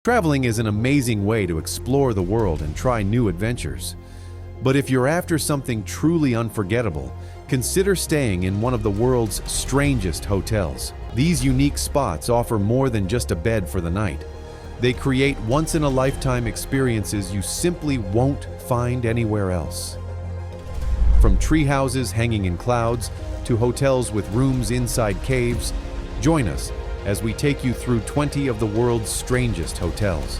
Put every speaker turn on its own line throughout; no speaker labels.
Traveling is an amazing way to explore the world and try new adventures. But if you're after something truly unforgettable, consider staying in one of the world's strangest hotels. These unique spots offer more than just a bed for the night. They create once-in-a-lifetime experiences you simply won't find anywhere else. From tree houses hanging in clouds to hotels with rooms inside caves, join us as we take you through 20 of the world's strangest hotels.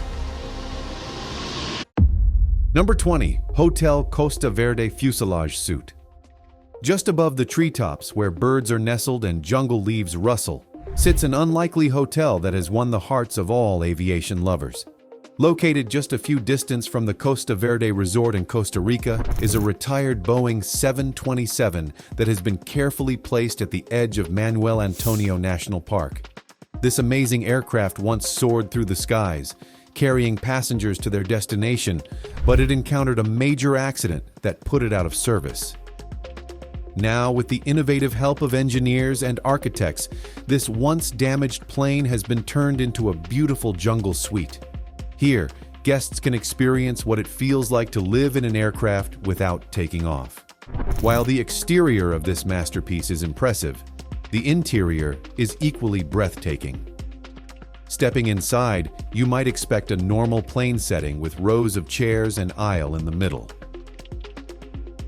Number 20. Hotel Costa Verde Fuselage Suite. Just above the treetops, where birds are nestled and jungle leaves rustle, sits an unlikely hotel that has won the hearts of all aviation lovers. Located just a few distance from the Costa Verde Resort in Costa Rica is a retired Boeing 727 that has been carefully placed at the edge of Manuel Antonio National Park. This amazing aircraft once soared through the skies, carrying passengers to their destination, but it encountered a major accident that put it out of service. Now, with the innovative help of engineers and architects, this once damaged plane has been turned into a beautiful jungle suite. Here, guests can experience what it feels like to live in an aircraft without taking off. While the exterior of this masterpiece is impressive, the interior is equally breathtaking. Stepping inside, you might expect a normal plane setting with rows of chairs and aisle in the middle.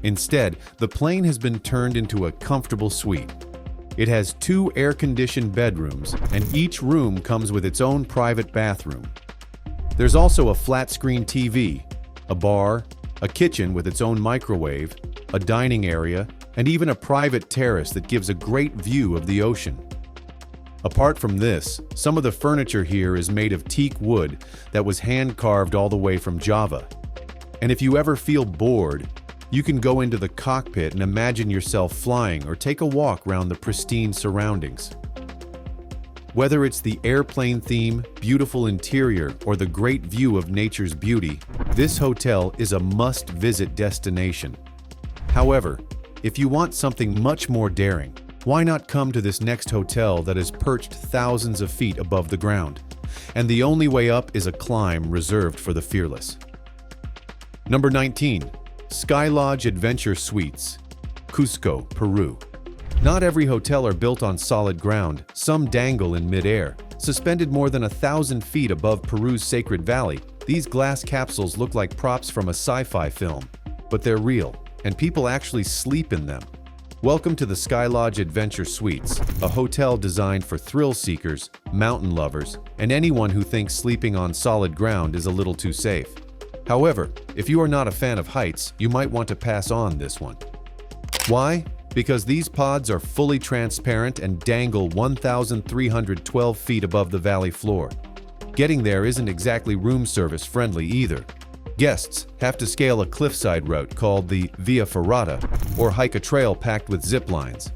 Instead, the plane has been turned into a comfortable suite. It has 2 air-conditioned bedrooms, and each room comes with its own private bathroom. There's also a flat-screen TV, a bar, a kitchen with its own microwave, a dining area, and even a private terrace that gives a great view of the ocean. Apart from this, some of the furniture here is made of teak wood that was hand-carved all the way from Java. And if you ever feel bored, you can go into the cockpit and imagine yourself flying or take a walk around the pristine surroundings. Whether it's the airplane theme, beautiful interior, or the great view of nature's beauty, this hotel is a must-visit destination. However, if you want something much more daring, why not come to this next hotel that is perched thousands of feet above the ground, and the only way up is a climb reserved for the fearless. Number 19. Sky Lodge Adventure Suites, Cusco, Peru. Not every hotel are built on solid ground. Some dangle in mid-air. Suspended more than 1,000 feet above Peru's Sacred Valley, these glass capsules look like props from a sci-fi film. But they're real, and people actually sleep in them. Welcome to the Sky Lodge Adventure Suites, a hotel designed for thrill seekers, mountain lovers, and anyone who thinks sleeping on solid ground is a little too safe. However, if you are not a fan of heights, you might want to pass on this one. Why? Because these pods are fully transparent and dangle 1,312 feet above the valley floor. Getting there isn't exactly room service friendly either. Guests have to scale a cliffside route called the Via Ferrata or hike a trail packed with zip lines.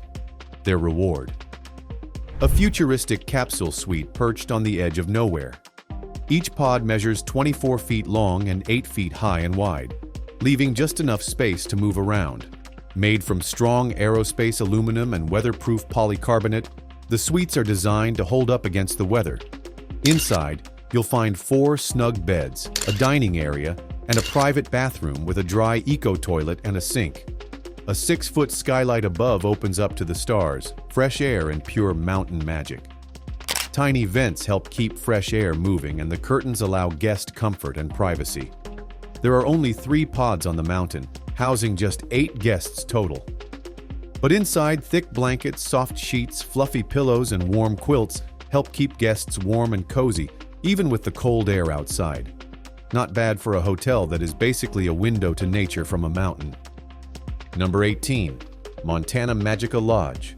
Their reward: a futuristic capsule suite perched on the edge of nowhere. Each pod measures 24 feet long and 8 feet high and wide, leaving just enough space to move around. Made from strong aerospace aluminum and weatherproof polycarbonate, the suites are designed to hold up against the weather. Inside, you'll find 4 snug beds, a dining area, and a private bathroom with a dry eco-toilet and a sink. A 6-foot skylight above opens up to the stars, fresh air and pure mountain magic. Tiny vents help keep fresh air moving, and the curtains allow guest comfort and privacy. There are only 3 pods on the mountain, housing just 8 guests total. But inside, thick blankets, soft sheets, fluffy pillows, and warm quilts help keep guests warm and cozy, even with the cold air outside. Not bad for a hotel that is basically a window to nature from a mountain. Number 18. Montana Magica Lodge.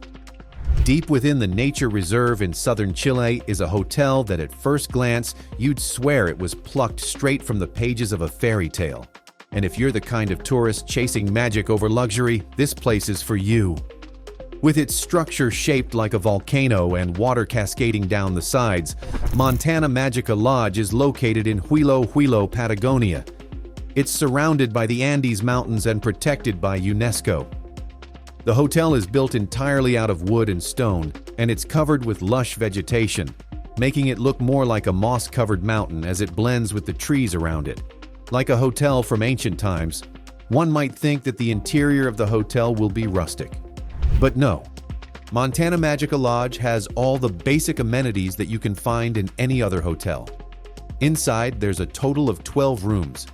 Deep within the nature reserve in southern Chile is a hotel that at first glance you'd swear it was plucked straight from the pages of a fairy tale. And if you're the kind of tourist chasing magic over luxury, this place is for you. With its structure shaped like a volcano and water cascading down the sides, Montana Magica Lodge is located in Huilo Huilo, Patagonia. It's surrounded by the Andes Mountains and protected by UNESCO. The hotel is built entirely out of wood and stone, and it's covered with lush vegetation. making it look more like a moss-covered mountain as it blends with the trees around it. Like a hotel from ancient times, one might think that the interior of the hotel will be rustic. But no. Montana Magica Lodge has all the basic amenities that you can find in any other hotel. Inside, there's a total of 12 rooms,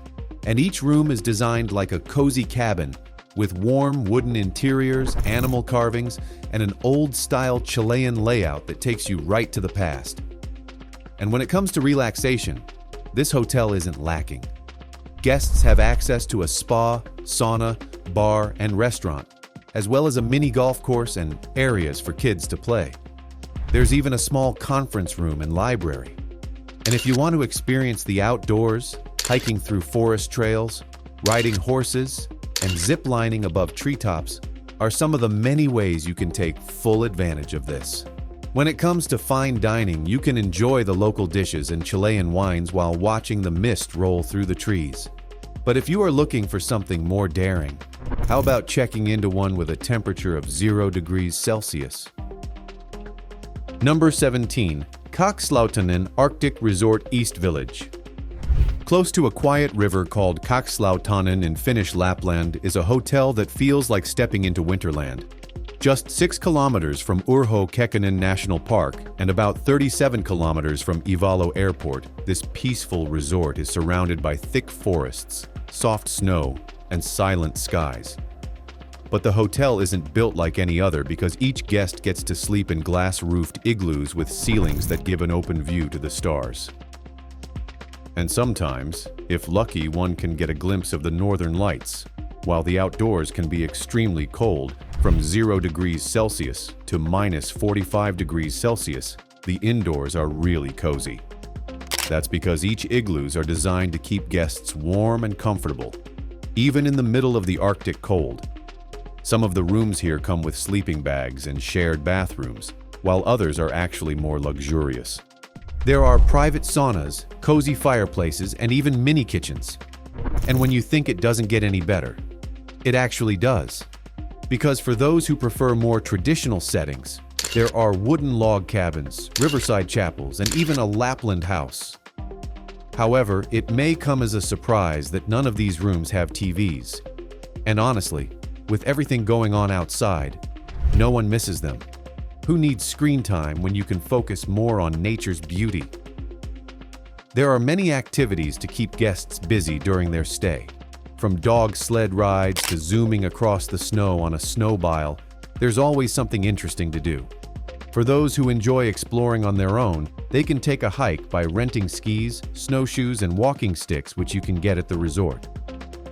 and each room is designed like a cozy cabin with warm wooden interiors, animal carvings, and an old-style Chilean layout that takes you right to the past. And when it comes to relaxation, this hotel isn't lacking. Guests have access to a spa, sauna, bar, and restaurant, as well as a mini golf course and areas for kids to play. There's even a small conference room and library. And if you want to experience the outdoors, hiking through forest trails, riding horses, and zip-lining above treetops are some of the many ways you can take full advantage of this. When it comes to fine dining, you can enjoy the local dishes and Chilean wines while watching the mist roll through the trees. But if you are looking for something more daring, how about checking into one with a temperature of 0 degrees Celsius? Number 17. Coxlaninan Arctic Resort East Village. Close to a quiet river called Coxlaninan in Finnish Lapland is a hotel that feels like stepping into Winterland. Just 6 kilometers from Urho Kekkonen National Park and about 37 kilometers from Ivalo Airport, this peaceful resort is surrounded by thick forests, soft snow, and silent skies. But the hotel isn't built like any other because each guest gets to sleep in glass-roofed igloos with ceilings that give an open view to the stars. And sometimes, if lucky, one can get a glimpse of the northern lights, while the outdoors can be extremely cold, from 0 degrees Celsius to minus 45 degrees Celsius, the indoors are really cozy. That's because each igloos are designed to keep guests warm and comfortable, even in the middle of the Arctic cold. Some of the rooms here come with sleeping bags and shared bathrooms, while others are actually more luxurious. There are private saunas, cozy fireplaces, and even mini kitchens. And when you think it doesn't get any better, it actually does. Because for those who prefer more traditional settings, there are wooden log cabins, riverside chapels, and even a Lapland house. However, it may come as a surprise that none of these rooms have TVs. And honestly, with everything going on outside, no one misses them. Who needs screen time when you can focus more on nature's beauty? There are many activities to keep guests busy during their stay. From dog sled rides to zooming across the snow on a snowmobile, there's always something interesting to do. For those who enjoy exploring on their own, they can take a hike by renting skis, snowshoes, and walking sticks, which you can get at the resort.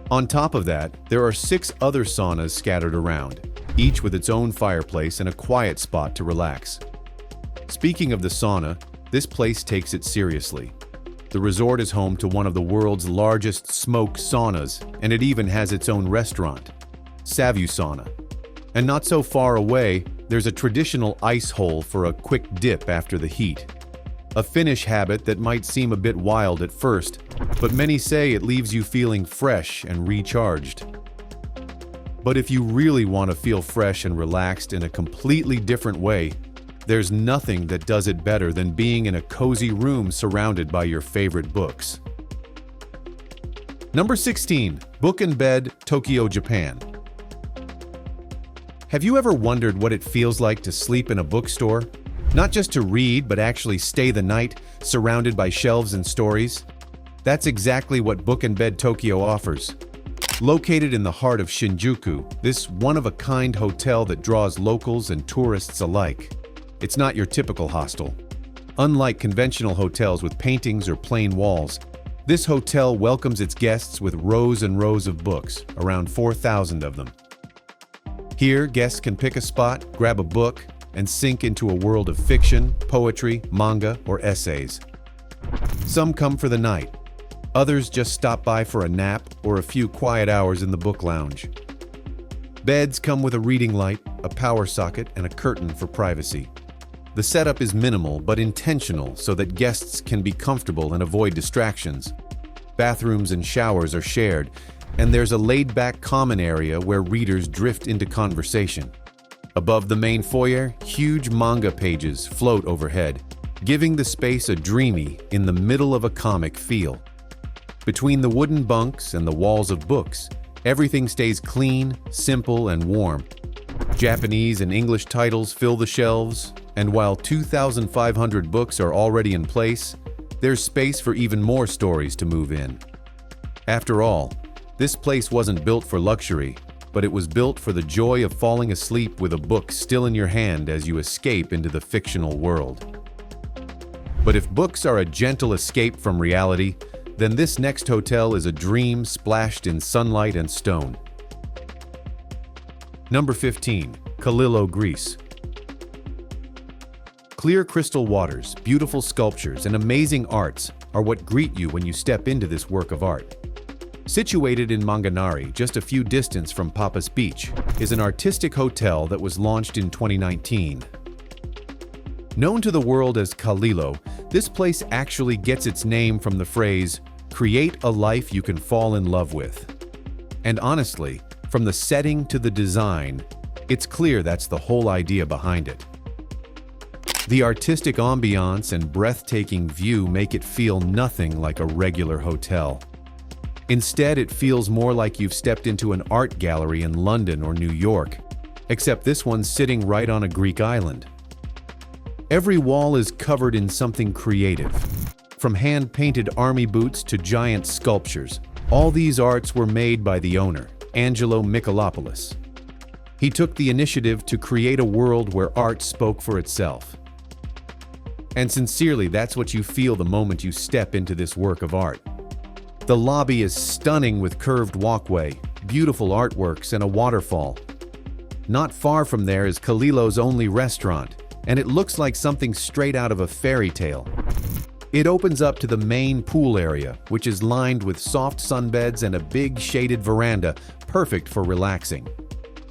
On top of that, there are 6 other saunas scattered around, each with its own fireplace and a quiet spot to relax. Speaking of the sauna, this place takes it seriously. The resort is home to one of the world's largest smoke saunas, and it even has its own restaurant, Savu Sauna. And not so far away, there's a traditional ice hole for a quick dip after the heat. A Finnish habit that might seem a bit wild at first, but many say it leaves you feeling fresh and recharged. But if you really want to feel fresh and relaxed in a completely different way, there's nothing that does it better than being in a cozy room surrounded by your favorite books. Number 16. Book and Bed, Tokyo, Japan. Have you ever wondered what it feels like to sleep in a bookstore? Not just to read, but actually stay the night, surrounded by shelves and stories? That's exactly what Book and Bed Tokyo offers. Located in the heart of Shinjuku, this one-of-a-kind hotel that draws locals and tourists alike. It's not your typical hostel. Unlike conventional hotels with paintings or plain walls, this hotel welcomes its guests with rows and rows of books, around 4,000 of them. Here, guests can pick a spot, grab a book, and sink into a world of fiction, poetry, manga, or essays. Some come for the night. Others just stop by for a nap or a few quiet hours in the book lounge. Beds come with a reading light, a power socket, and a curtain for privacy. The setup is minimal but intentional so that guests can be comfortable and avoid distractions. Bathrooms and showers are shared, and there's a laid-back common area where readers drift into conversation. Above the main foyer, huge manga pages float overhead, giving the space a dreamy, in the middle of a comic feel. Between the wooden bunks and the walls of books, everything stays clean, simple, and warm. Japanese and English titles fill the shelves, and while 2,500 books are already in place, there's space for even more stories to move in. After all, this place wasn't built for luxury, but it was built for the joy of falling asleep with a book still in your hand as you escape into the fictional world. But if books are a gentle escape from reality, then this next hotel is a dream splashed in sunlight and stone. Number 15. Kalilo Greece. Clear crystal waters, beautiful sculptures, and amazing arts are what greet you when you step into this work of art. Situated in Manganari, just a few distance from Tapasi Beach, is an artistic hotel that was launched in 2019. Known to the world as Kalilo, this place actually gets its name from the phrase, "Create a life you can fall in love with." And honestly, from the setting to the design, it's clear that's the whole idea behind it. The artistic ambiance and breathtaking view make it feel nothing like a regular hotel. Instead, it feels more like you've stepped into an art gallery in London or New York, except this one's sitting right on a Greek island. Every wall is covered in something creative. From hand-painted army boots to giant sculptures, all these arts were made by the owner, Angelo Michalopoulos. He took the initiative to create a world where art spoke for itself. And sincerely, that's what you feel the moment you step into this work of art. The lobby is stunning with curved walkway, beautiful artworks, and a waterfall. Not far from there is Kalilo's only restaurant, and it looks like something straight out of a fairy tale. It opens up to the main pool area, which is lined with soft sunbeds and a big shaded veranda, perfect for relaxing.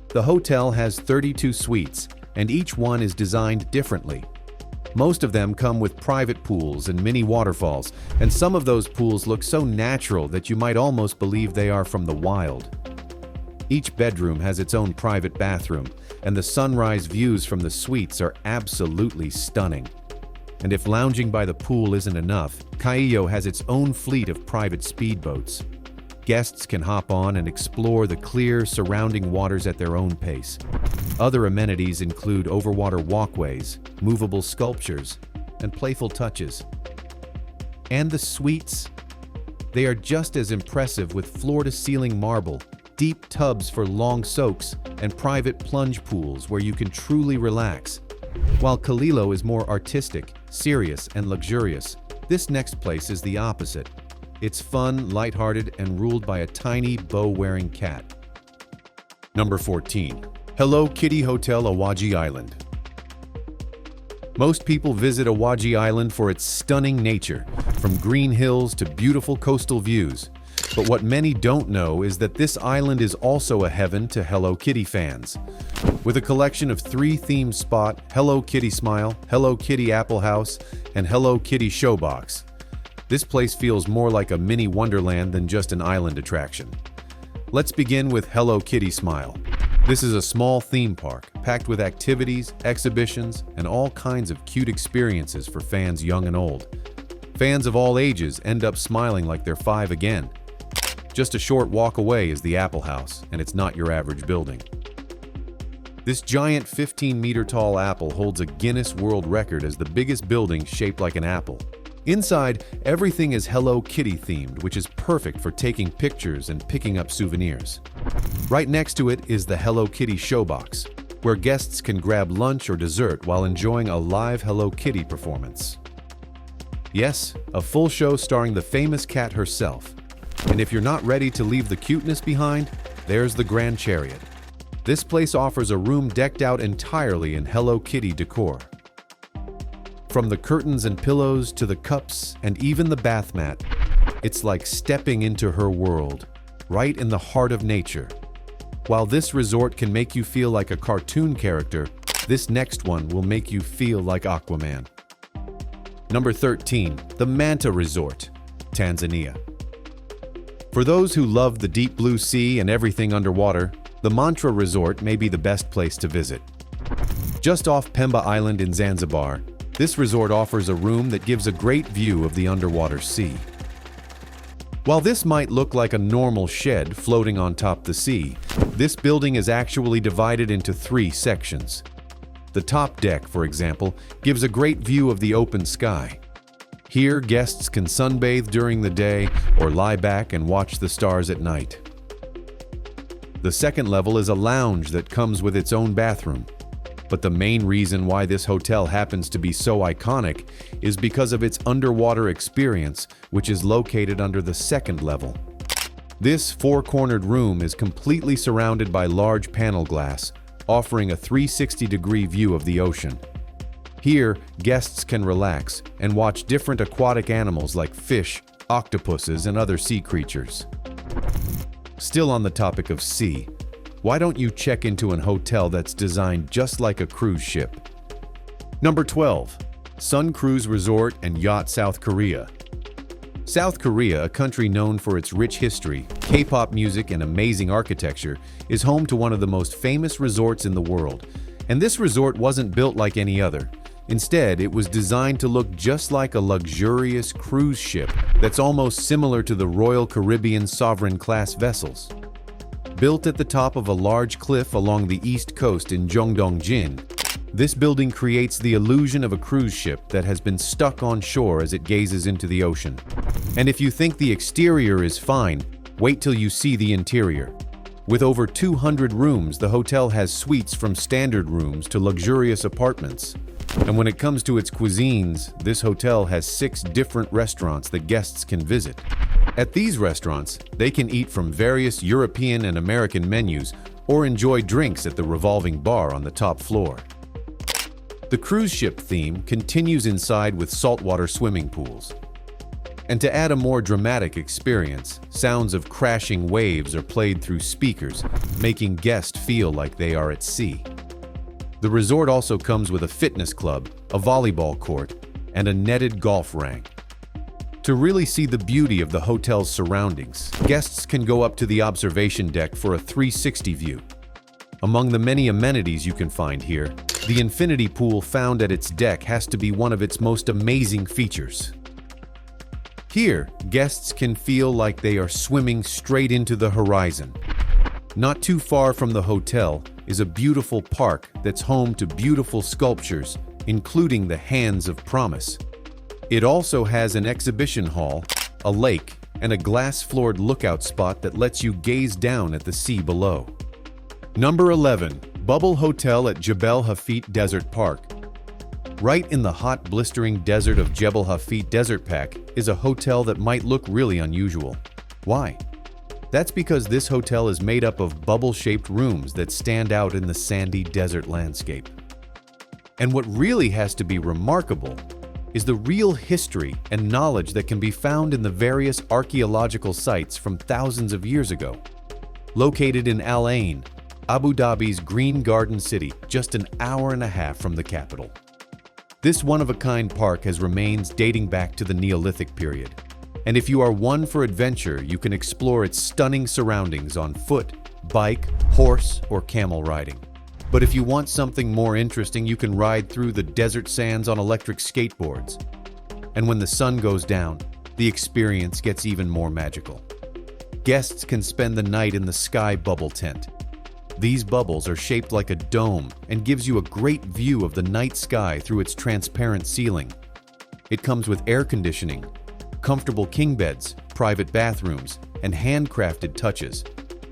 The hotel has 32 suites, and each one is designed differently. Most of them come with private pools and mini waterfalls, and some of those pools look so natural that you might almost believe they are from the wild. Each bedroom has its own private bathroom, and the sunrise views from the suites are absolutely stunning. And if lounging by the pool isn't enough, Kalilo has its own fleet of private speedboats. Guests can hop on and explore the clear, surrounding waters at their own pace. Other amenities include overwater walkways, movable sculptures, and playful touches. And the suites? They are just as impressive with floor-to-ceiling marble, deep tubs for long soaks, and private plunge pools where you can truly relax. While Kalilo is more artistic, serious, and luxurious, this next place is the opposite. It's fun, lighthearted, and ruled by a tiny, bow-wearing cat. Number 14. Hello Kitty Hotel Awaji Island. Most people visit Awaji Island for its stunning nature, from green hills to beautiful coastal views. But what many don't know is that this island is also a heaven to Hello Kitty fans. With a collection of 3 themed spots: Hello Kitty Smile, Hello Kitty Apple House, and Hello Kitty Showbox. This place feels more like a mini wonderland than just an island attraction. Let's begin with Hello Kitty Smile. This is a small theme park, packed with activities, exhibitions, and all kinds of cute experiences for fans young and old. Fans of all ages end up smiling like they're 5 again. Just a short walk away is the Apple House, and it's not your average building. This giant 15-meter-tall apple holds a Guinness World Record as the biggest building shaped like an apple. Inside, everything is Hello Kitty themed, which is perfect for taking pictures and picking up souvenirs. Right next to it is the Hello Kitty Showbox, where guests can grab lunch or dessert while enjoying a live Hello Kitty performance. Yes, a full show starring the famous cat herself. And if you're not ready to leave the cuteness behind, there's the Grand Chariot. This place offers a room decked out entirely in Hello Kitty decor. From the curtains and pillows to the cups and even the bath mat, it's like stepping into her world, right in the heart of nature. While this resort can make you feel like a cartoon character, this next one will make you feel like Aquaman. Number 13. The Manta Resort, Tanzania. For those who love the deep blue sea and everything underwater, the Manta Resort may be the best place to visit. Just off Pemba Island in Zanzibar, This resort offers a room that gives a great view of the underwater sea. While this might look like a normal shed floating on top the sea, this building is actually divided into 3 sections. The top deck, for example, gives a great view of the open sky. Here, guests can sunbathe during the day or lie back and watch the stars at night. The second level is a lounge that comes with its own bathroom. But the main reason why this hotel happens to be so iconic is because of its underwater experience, which is located under the second level. This 4-cornered room is completely surrounded by large panel glass, offering a 360-degree view of the ocean. Here, guests can relax and watch different aquatic animals like fish, octopuses, and other sea creatures. Still on the topic of sea, why don't you check into an hotel that's designed just like a cruise ship? Number 12. Sun Cruise Resort and Yacht, South Korea. South Korea, a country known for its rich history, K-pop music, and amazing architecture, is home to one of the most famous resorts in the world. And this resort wasn't built like any other. Instead, it was designed to look just like a luxurious cruise ship that's almost similar to the Royal Caribbean Sovereign-class vessels. Built at the top of a large cliff along the east coast in Gyeongdong-jin, this building creates the illusion of a cruise ship that has been stuck on shore as it gazes into the ocean. And if you think the exterior is fine, wait till you see the interior. With over 200 rooms, the hotel has suites from standard rooms to luxurious apartments. And when it comes to its cuisines, this hotel has 6 different restaurants that guests can visit. At these restaurants, they can eat from various European and American menus or enjoy drinks at the revolving bar on the top floor. The cruise ship theme continues inside with saltwater swimming pools. And to add a more dramatic experience, sounds of crashing waves are played through speakers, making guests feel like they are at sea. The resort also comes with a fitness club, a volleyball court, and a netted golf rank. To really see the beauty of the hotel's surroundings, guests can go up to the observation deck for a 360 view. Among the many amenities you can find here, the infinity pool found at its deck has to be one of its most amazing features. Here, guests can feel like they are swimming straight into the horizon. Not too far from the hotel is a beautiful park that's home to beautiful sculptures, including the Hands of Promise. It also has an exhibition hall, a lake, and a glass-floored lookout spot that lets you gaze down at the sea below. Number 11. Bubble Hotel at Jebel Hafit Desert Park. Right in the hot, blistering desert of Jebel Hafit Desert Park is a hotel that might look really unusual. Why? That's because this hotel is made up of bubble-shaped rooms that stand out in the sandy desert landscape. And what really has to be remarkable is the real history and knowledge that can be found in the various archaeological sites from thousands of years ago. Located in Al Ain, Abu Dhabi's Green Garden City, just an hour and a half from the capital. This one-of-a-kind park has remains dating back to the Neolithic period. And if you are one for adventure, you can explore its stunning surroundings on foot, bike, horse, or camel riding. But if you want something more interesting, you can ride through the desert sands on electric skateboards. And when the sun goes down, the experience gets even more magical. Guests can spend the night in the sky bubble tent. These bubbles are shaped like a dome and gives you a great view of the night sky through its transparent ceiling. It comes with air conditioning, comfortable king beds, private bathrooms, and handcrafted touches.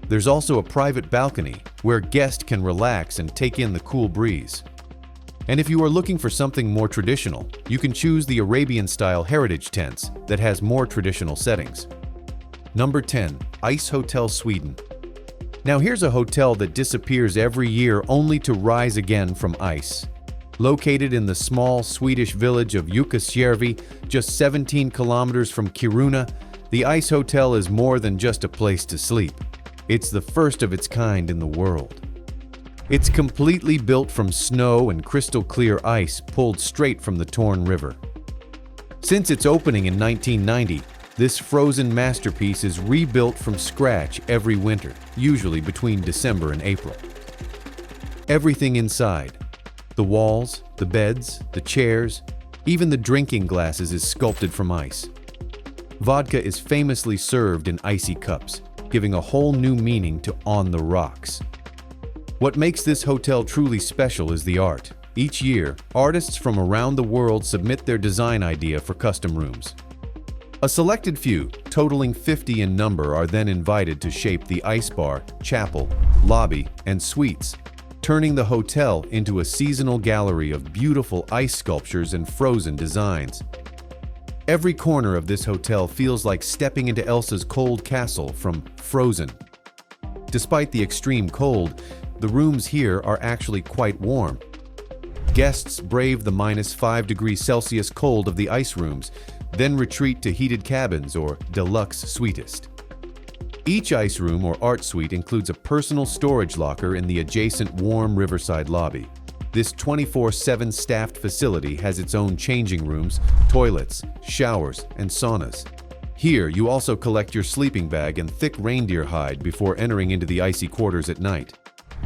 There's also a private balcony where guests can relax and take in the cool breeze. And if you are looking for something more traditional, you can choose the Arabian-style heritage tents that has more traditional settings. Number 10. Ice Hotel Sweden. Now here's a hotel that disappears every year only to rise again from ice. Located in the small Swedish village of Jukkasjärvi, just 17 kilometers from Kiruna, the Ice Hotel is more than just a place to sleep. It's the first of its kind in the world. It's completely built from snow and crystal-clear ice pulled straight from the Torn River. Since its opening in 1990, this frozen masterpiece is rebuilt from scratch every winter, usually between December and April. Everything inside, The walls, the beds, the chairs, even the drinking glasses is sculpted from ice. Vodka is famously served in icy cups, giving a whole new meaning to on the rocks. What makes this hotel truly special is the art. Each year, artists from around the world submit their design idea for custom rooms. A selected few, totaling 50 in number, are then invited to shape the ice bar, chapel, lobby, and suites, turning the hotel into a seasonal gallery of beautiful ice sculptures and frozen designs. Every corner of this hotel feels like stepping into Elsa's cold castle from Frozen. Despite the extreme cold, the rooms here are actually quite warm. Guests brave the -5°C cold of the ice rooms, then retreat to heated cabins or deluxe suitist. Each ice room or art suite includes a personal storage locker in the adjacent warm riverside lobby. This 24/7 staffed facility has its own changing rooms, toilets, showers, and saunas. Here, you also collect your sleeping bag and thick reindeer hide before entering into the icy quarters at night.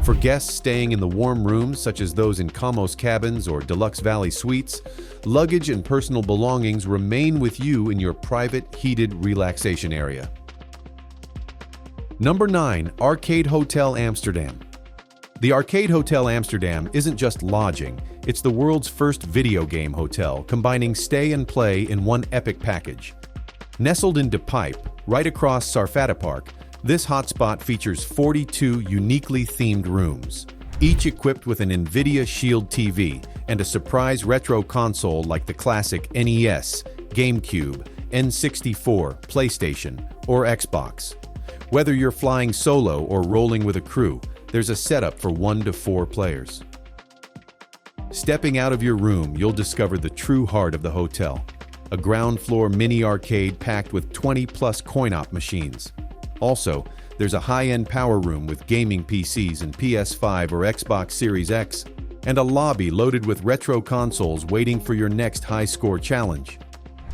For guests staying in the warm rooms, such as those in Kamos cabins or Deluxe Valley suites, luggage and personal belongings remain with you in your private, heated relaxation area. Number 9. Arcade Hotel Amsterdam. The Arcade Hotel Amsterdam isn't just lodging, it's the world's first video game hotel, combining stay and play in one epic package. Nestled in De Pijp, right across Sarfata Park, this hotspot features 42 uniquely themed rooms, each equipped with an NVIDIA Shield TV and a surprise retro console like the classic NES, GameCube, N64, PlayStation, or Xbox. Whether you're flying solo or rolling with a crew, there's a setup for 1 to 4 players. Stepping out of your room, you'll discover the true heart of the hotel, a ground floor mini arcade packed with 20+ coin-op machines. Also, there's a high-end power room with gaming PCs and PS5 or Xbox Series X, and a lobby loaded with retro consoles waiting for your next high-score challenge.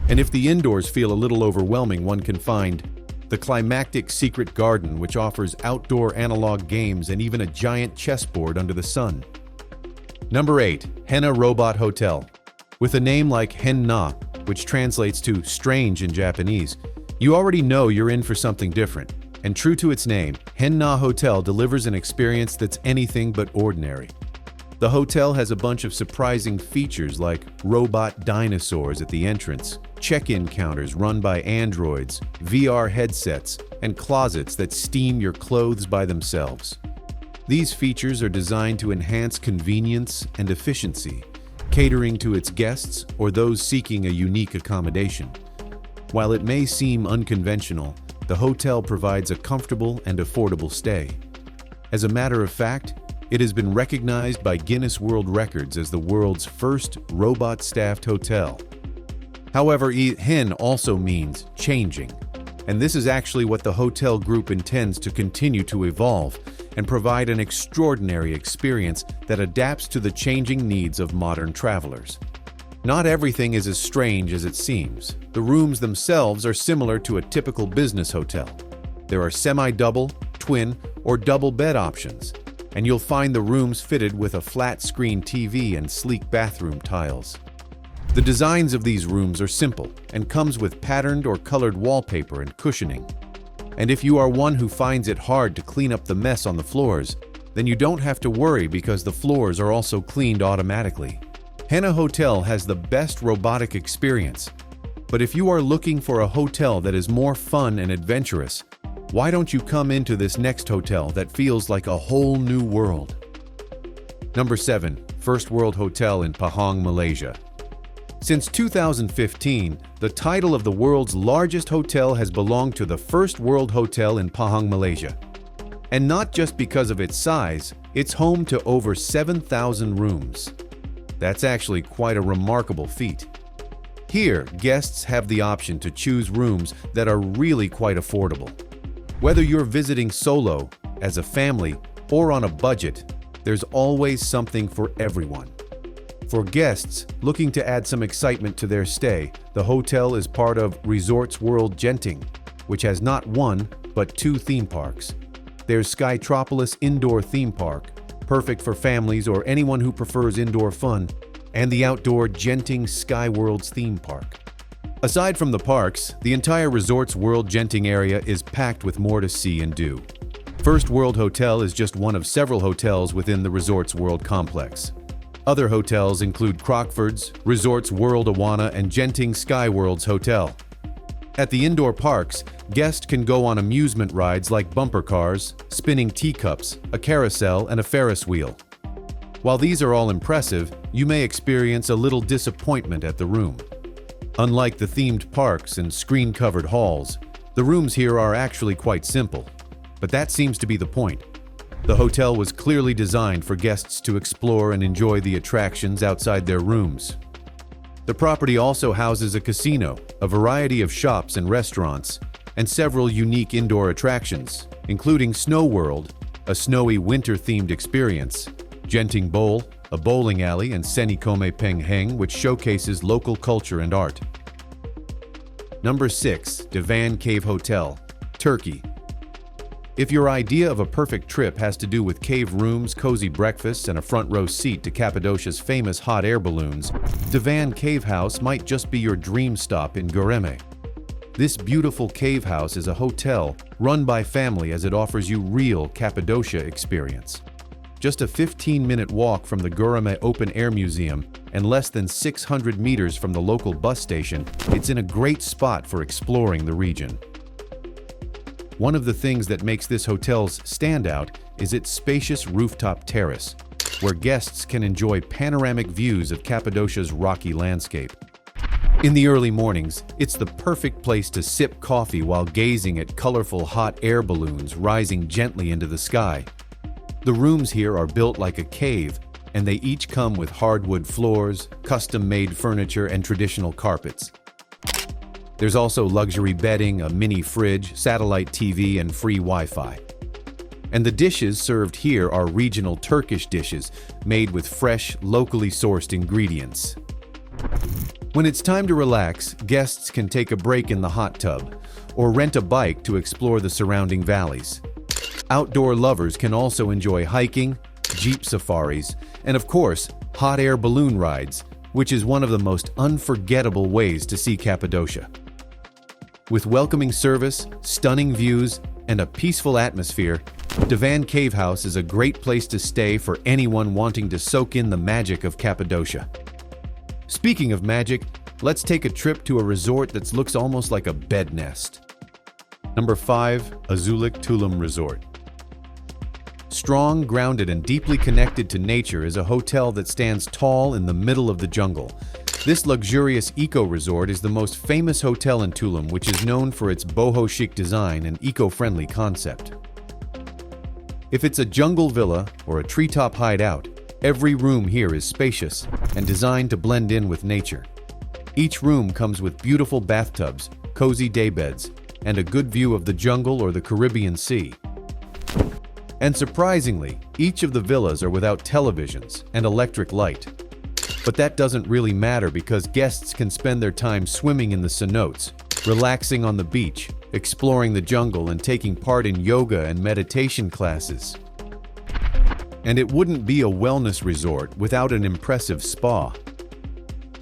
And if the indoors feel a little overwhelming, one can find the climactic secret garden, which offers outdoor analog games and even a giant chessboard under the sun. Number 8. Hen Robot Hotel. With a name like Hen Na, which translates to strange in Japanese, you already know you're in for something different. And true to its name, Hen Na Hotel delivers an experience that's anything but ordinary. The hotel has a bunch of surprising features like robot dinosaurs at the entrance, check-in counters run by androids, VR headsets, and closets that steam your clothes by themselves. These features are designed to enhance convenience and efficiency, catering to its guests or those seeking a unique accommodation. While it may seem unconventional, the hotel provides a comfortable and affordable stay. As a matter of fact, it has been recognized by Guinness World Records as the world's first robot-staffed hotel. However, hen also means changing, and this is actually what the hotel group intends to continue to evolve and provide an extraordinary experience that adapts to the changing needs of modern travelers. Not everything is as strange as it seems. The rooms themselves are similar to a typical business hotel. There are semi-double, twin, or double bed options, and you'll find the rooms fitted with a flat-screen TV and sleek bathroom tiles. The designs of these rooms are simple and comes with patterned or colored wallpaper and cushioning. And if you are one who finds it hard to clean up the mess on the floors, then you don't have to worry because the floors are also cleaned automatically. Hen Hotel has the best robotic experience. But if you are looking for a hotel that is more fun and adventurous, why don't you come into this next hotel that feels like a whole new world? Number 7. First World Hotel in Pahang, Malaysia. Since 2015, the title of the world's largest hotel has belonged to the First World Hotel in Pahang, Malaysia. And not just because of its size, it's home to over 7,000 rooms. That's actually quite a remarkable feat. Here, guests have the option to choose rooms that are really quite affordable. Whether you're visiting solo, as a family, or on a budget, there's always something for everyone. For guests looking to add some excitement to their stay, the hotel is part of Resorts World Genting, which has not one, but 2 theme parks. There's Skytropolis Indoor Theme Park, perfect for families or anyone who prefers indoor fun, and the outdoor Genting Skyworlds theme park. Aside from the parks, the entire Resorts World Genting area is packed with more to see and do. First World Hotel is just one of several hotels within the Resorts World complex. Other hotels include Crockford's, Resorts World Awana, and Genting Skyworlds Hotel. At the indoor parks, guests can go on amusement rides like bumper cars, spinning teacups, a carousel, and a Ferris wheel. While these are all impressive, you may experience a little disappointment at the room. Unlike the themed parks and screen-covered halls, the rooms here are actually quite simple. But that seems to be the point. The hotel was clearly designed for guests to explore and enjoy the attractions outside their rooms. The property also houses a casino, a variety of shops and restaurants, and several unique indoor attractions, including Snow World, a snowy winter-themed experience, Genting Bowl, a bowling alley, and Senikome Peng Heng, which showcases local culture and art. Number 6. Divan Cave Hotel, Turkey. If your idea of a perfect trip has to do with cave rooms, cozy breakfasts, and a front-row seat to Cappadocia's famous hot air balloons, Divan Cave House might just be your dream stop in Göreme. This beautiful cave house is a hotel run by family as it offers you real Cappadocia experience. Just a 15-minute walk from the Göreme Open Air Museum and less than 600 meters from the local bus station, it's in a great spot for exploring the region. One of the things that makes this hotel's standout is its spacious rooftop terrace, where guests can enjoy panoramic views of Cappadocia's rocky landscape. In the early mornings, it's the perfect place to sip coffee while gazing at colorful hot air balloons rising gently into the sky. The rooms here are built like a cave, and they each come with hardwood floors, custom-made furniture, and traditional carpets. There's also luxury bedding, a mini fridge, satellite TV, and free Wi-Fi. And the dishes served here are regional Turkish dishes made with fresh, locally sourced ingredients. When it's time to relax, guests can take a break in the hot tub or rent a bike to explore the surrounding valleys. Outdoor lovers can also enjoy hiking, jeep safaris, and of course, hot air balloon rides, which is one of the most unforgettable ways to see Cappadocia. With welcoming service, stunning views, and a peaceful atmosphere, Divan Cave House is a great place to stay for anyone wanting to soak in the magic of Cappadocia. Speaking of magic, let's take a trip to a resort that looks almost like a bed nest. Number 5. Azul Tulum Resort. Strong, grounded, and deeply connected to nature is a hotel that stands tall in the middle of the jungle. This luxurious eco-resort is the most famous hotel in Tulum, which is known for its boho chic design and eco-friendly concept. If it's a jungle villa or a treetop hideout, every room here is spacious and designed to blend in with nature. Each room comes with beautiful bathtubs, cozy daybeds, and a good view of the jungle or the Caribbean Sea. And surprisingly, each of the villas are without televisions and electric light. But that doesn't really matter because guests can spend their time swimming in the cenotes, relaxing on the beach, exploring the jungle, and taking part in yoga and meditation classes. And it wouldn't be a wellness resort without an impressive spa.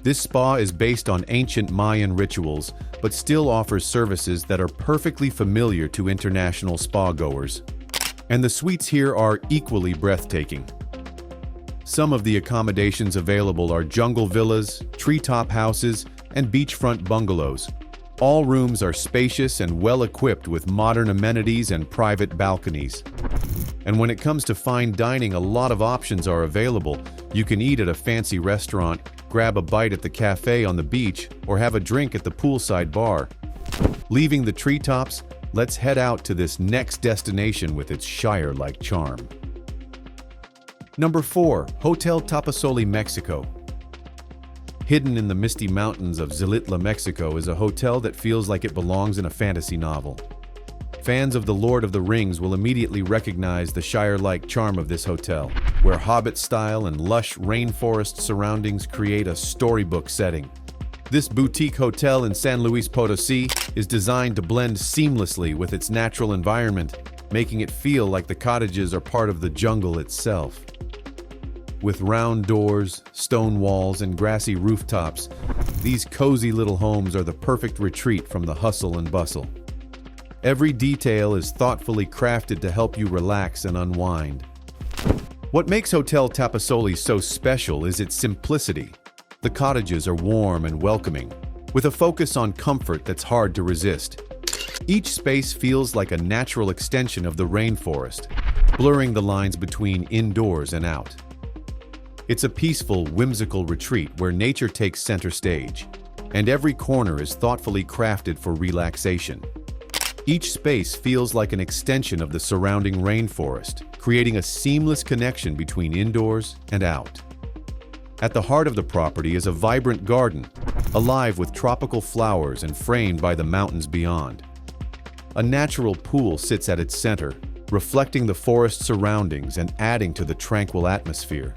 This spa is based on ancient Mayan rituals, but still offers services that are perfectly familiar to international spa goers. And the suites here are equally breathtaking. Some of the accommodations available are jungle villas, treetop houses, and beachfront bungalows. All rooms are spacious and well-equipped with modern amenities and private balconies. And when it comes to fine dining, a lot of options are available. You can eat at a fancy restaurant, grab a bite at the cafe on the beach, or have a drink at the poolside bar. Leaving the treetops, let's head out to this next destination with its Shire-like charm. Number 4. Hotel Tapasoli, Mexico. Hidden in the misty mountains of Xilitla, Mexico, is a hotel that feels like it belongs in a fantasy novel. Fans of The Lord of the Rings will immediately recognize the Shire-like charm of this hotel, where Hobbit style and lush rainforest surroundings create a storybook setting. This boutique hotel in San Luis Potosí is designed to blend seamlessly with its natural environment, making it feel like the cottages are part of the jungle itself. With round doors, stone walls, and grassy rooftops, these cozy little homes are the perfect retreat from the hustle and bustle. Every detail is thoughtfully crafted to help you relax and unwind. What makes Hotel Tapasoli so special is its simplicity. The cottages are warm and welcoming, with a focus on comfort that's hard to resist. Each space feels like a natural extension of the rainforest, blurring the lines between indoors and out. It's a peaceful, whimsical retreat where nature takes center stage, and every corner is thoughtfully crafted for relaxation. Each space feels like an extension of the surrounding rainforest, creating a seamless connection between indoors and out. At the heart of the property is a vibrant garden, alive with tropical flowers and framed by the mountains beyond. A natural pool sits at its center, reflecting the forest surroundings and adding to the tranquil atmosphere.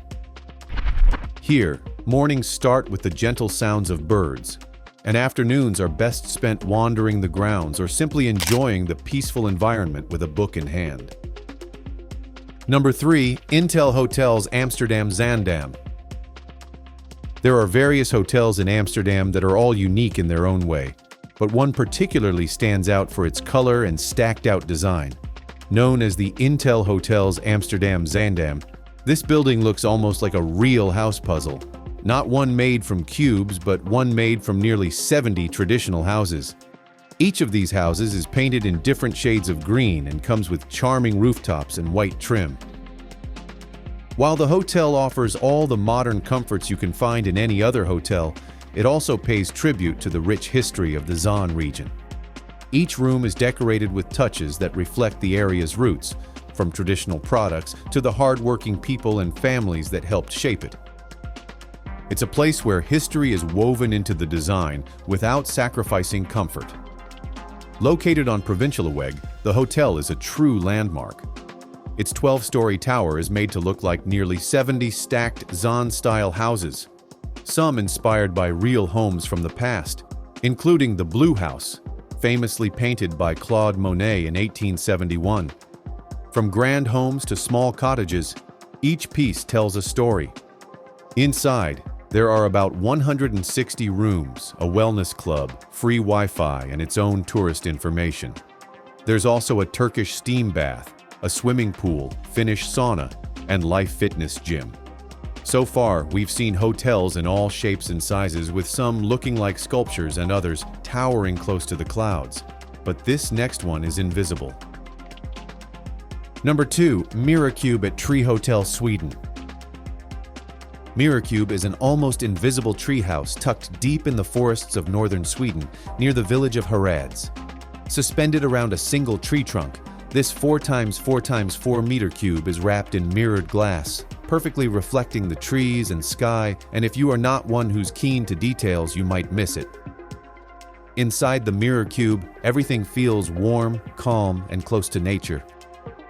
Here, mornings start with the gentle sounds of birds, and afternoons are best spent wandering the grounds or simply enjoying the peaceful environment with a book in hand. Number 3. Intel Hotels Amsterdam Xandam. There are various hotels in Amsterdam that are all unique in their own way, but one particularly stands out for its color and stacked-out design. Known as the Intel Hotels Amsterdam Xandam, this building looks almost like a real house puzzle. Not one made from cubes, but one made from nearly 70 traditional houses. Each of these houses is painted in different shades of green and comes with charming rooftops and white trim. While the hotel offers all the modern comforts you can find in any other hotel, it also pays tribute to the rich history of the Zaan region. Each room is decorated with touches that reflect the area's roots, from traditional products to the hard-working people and families that helped shape it. It's a place where history is woven into the design without sacrificing comfort. Located on Provincialweg, the hotel is a true landmark. Its 12-story tower is made to look like nearly 70 stacked Zaan-style houses, some inspired by real homes from the past, including the Blue House, famously painted by Claude Monet in 1871. From grand homes to small cottages, each piece tells a story. Inside, there are about 160 rooms, a wellness club, free Wi-Fi, and its own tourist information. There's also a Turkish steam bath, a swimming pool, Finnish sauna, and life fitness gym. So far, we've seen hotels in all shapes and sizes, with some looking like sculptures and others towering close to the clouds. But this next one is invisible. Number 2. Miracube at Tree Hotel, Sweden. Miracube is an almost invisible treehouse tucked deep in the forests of northern Sweden, near the village of Harads. Suspended around a single tree trunk, this 4x4x4 meter cube is wrapped in mirrored glass, perfectly reflecting the trees and sky, and if you are not one who's keen to details, you might miss it. Inside the mirror cube, everything feels warm, calm, and close to nature.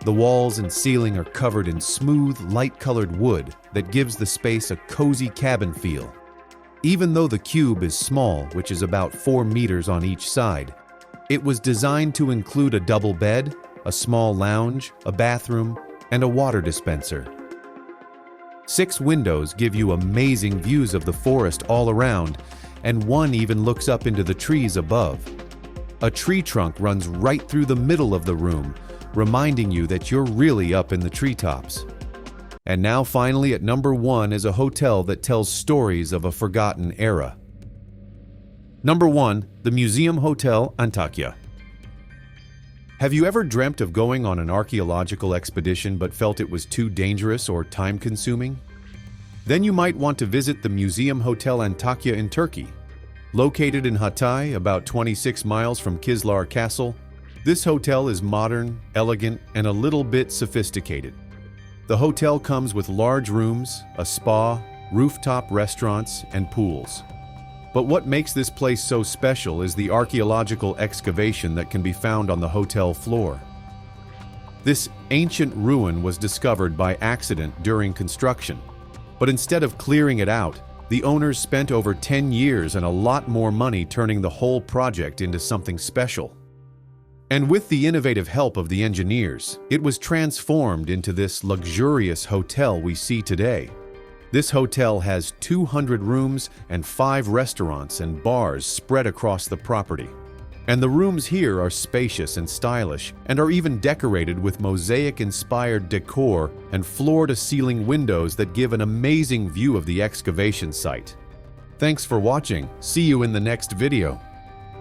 The walls and ceiling are covered in smooth, light-colored wood that gives the space a cozy cabin feel. Even though the cube is small, which is about 4 meters on each side, it was designed to include a double bed, a small lounge, a bathroom, and a water dispenser. 6 windows give you amazing views of the forest all around, and one even looks up into the trees above. A tree trunk runs right through the middle of the room, reminding you that you're really up in the treetops. And now finally at number 1 is a hotel that tells stories of a forgotten era. Number 1. The Museum Hotel, Antakia. Have you ever dreamt of going on an archaeological expedition but felt it was too dangerous or time-consuming? Then you might want to visit the Museum Hotel Antakia in Turkey. Located in Hatay, about 26 miles from Kizlar Castle, this hotel is modern, elegant, and a little bit sophisticated. The hotel comes with large rooms, a spa, rooftop restaurants, and pools. But what makes this place so special is the archaeological excavation that can be found on the hotel floor. This ancient ruin was discovered by accident during construction, but instead of clearing it out, the owners spent over 10 years and a lot more money turning the whole project into something special. And with the innovative help of the engineers, it was transformed into this luxurious hotel we see today. This hotel has 200 rooms and 5 restaurants and bars spread across the property. And the rooms here are spacious and stylish, and are even decorated with mosaic-inspired decor and floor-to-ceiling windows that give an amazing view of the excavation site. Thanks for watching. See you in the next video.